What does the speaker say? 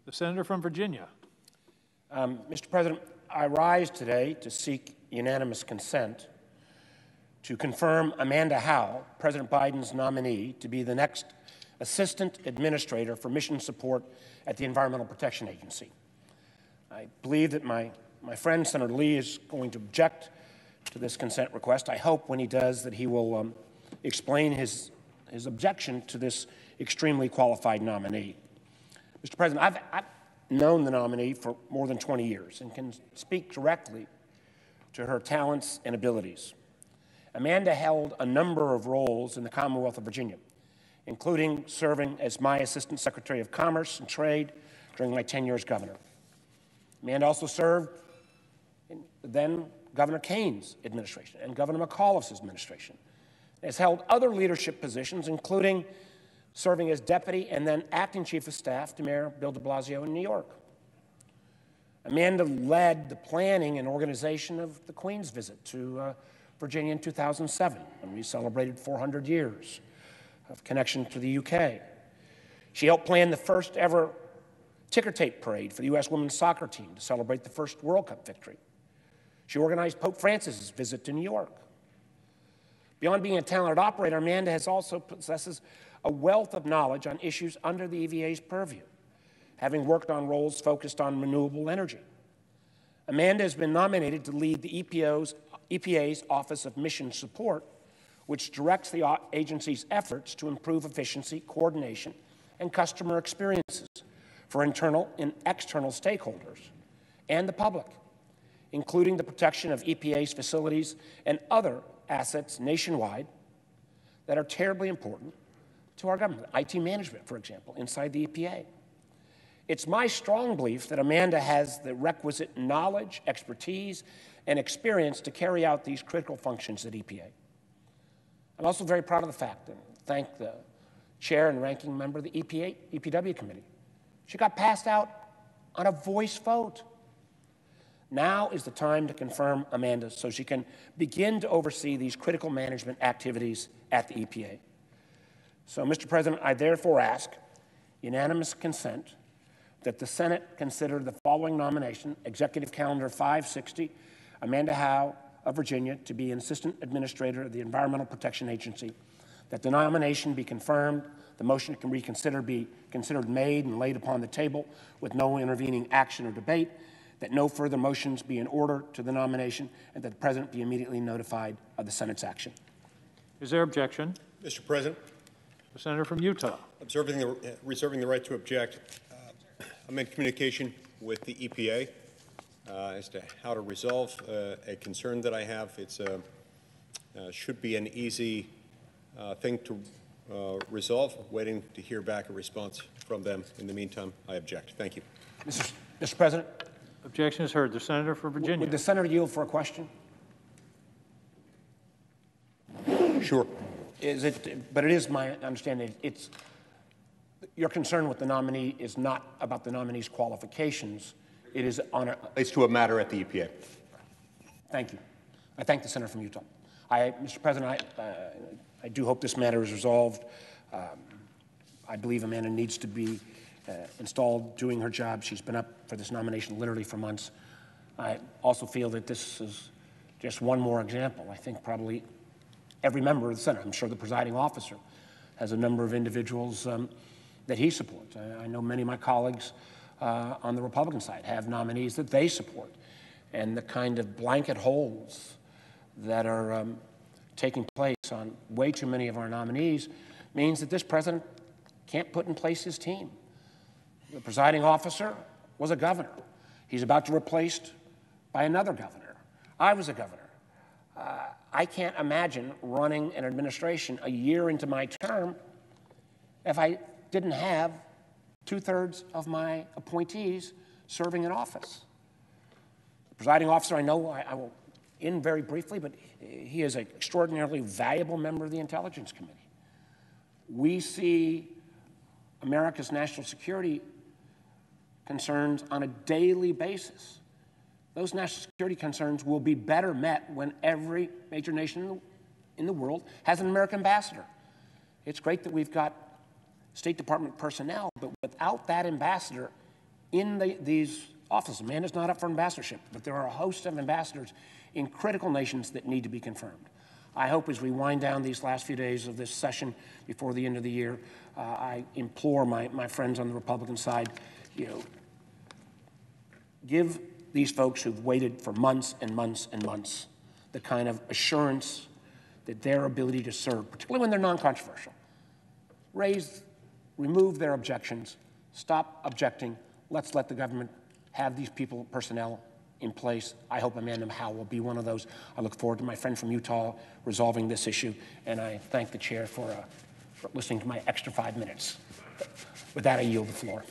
The senator from Virginia. Mr. President, I rise today to seek unanimous consent to confirm Amanda Howe, President Biden's nominee, to be the next Assistant Administrator for Mission Support at the Environmental Protection Agency. I believe that my friend, Senator Lee, is going to object to this consent request. I hope when he does that he will explain his objection to this extremely qualified nominee. Mr. President, I've known the nominee for more than 20 years and can speak directly to her talents and abilities. Amanda held a number of roles in the Commonwealth of Virginia, including serving as my Assistant Secretary of Commerce and Trade during my tenure as governor. Amanda also served in then Governor Kane's administration and Governor McAuliffe's administration. Has held other leadership positions, including serving as deputy and then acting chief of staff to Mayor Bill de Blasio in New York. Amanda led the planning and organization of the Queen's visit to Virginia in 2007, when we celebrated 400 years of connection to the UK. She helped plan the first ever ticker tape parade for the U.S. women's soccer team to celebrate the first World Cup victory. She organized Pope Francis's visit to New York. Beyond being a talented operator, Amanda also possesses a wealth of knowledge on issues under the EVA's purview, having worked on roles focused on renewable energy. Amanda has been nominated to lead the EPA's Office of Mission Support, which directs the agency's efforts to improve efficiency, coordination, and customer experiences for internal and external stakeholders and the public, including the protection of EPA's facilities and other assets nationwide that are terribly important to our government, IT management, for example, inside the EPA. It's my strong belief that Amanda has the requisite knowledge, expertise, and experience to carry out these critical functions at EPA. I'm also very proud of the fact and thank the chair and ranking member of the EPW committee. She got passed out on a voice vote. Now is the time to confirm Amanda so she can begin to oversee these critical management activities at the EPA. So, Mr. President, I therefore ask unanimous consent that the Senate consider the following nomination, Executive Calendar 560, Amanda Howe of Virginia, to be an Assistant Administrator of the Environmental Protection Agency, that the nomination be confirmed, the motion can reconsider be considered made and laid upon the table with no intervening action or debate, that no further motions be in order to the nomination, and that the President be immediately notified of the Senate's action. Is there objection? Mr. President. The senator from Utah. Reserving the right to object. I'm in communication with the EPA as to how to resolve a concern that I have. It's should be an easy thing to resolve. Waiting to hear back a response from them. In the meantime, I object. Thank you. Mr. President. Objection is heard. The senator for Virginia. Would the senator yield for a question? Sure. But it is my understanding your concern with the nominee is not about the nominee's qualifications. It is on It's to a matter at the EPA. Thank you. I thank the senator from Utah. Mr. President, I do hope this matter is resolved. I believe Amanda needs to be installed doing her job. She's been up for this nomination literally for months. I also feel that this is just one more example. I think probably every member of the Senate, I'm sure the presiding officer, has a number of individuals that he supports. I know many of my colleagues on the Republican side have nominees that they support. And the kind of blanket holes that are taking place on way too many of our nominees means that this president can't put in place his team. The presiding officer was a governor. He's about to be replaced by another governor. I was a governor. I can't imagine running an administration a year into my term if I didn't have 2/3 of my appointees serving in office. The presiding officer, I know I will end very briefly, but he is an extraordinarily valuable member of the Intelligence Committee. We see America's national security concerns on a daily basis. Those national security concerns will be better met when every major nation in the world has an American ambassador. It's great that we've got State Department personnel, but without that ambassador, in these offices. Amanda's not up for ambassadorship, but there are a host of ambassadors in critical nations that need to be confirmed. I hope as we wind down these last few days of this session before the end of the year, I implore my friends on the Republican side, give these folks who've waited for months and months and months the kind of assurance that their ability to serve, particularly when they're non-controversial, remove their objections, stop objecting, let's let the government have these personnel in place. I hope Amanda Howe will be one of those. I look forward to my friend from Utah resolving this issue, and I thank the chair for listening to my extra 5 minutes. With that, I yield the floor.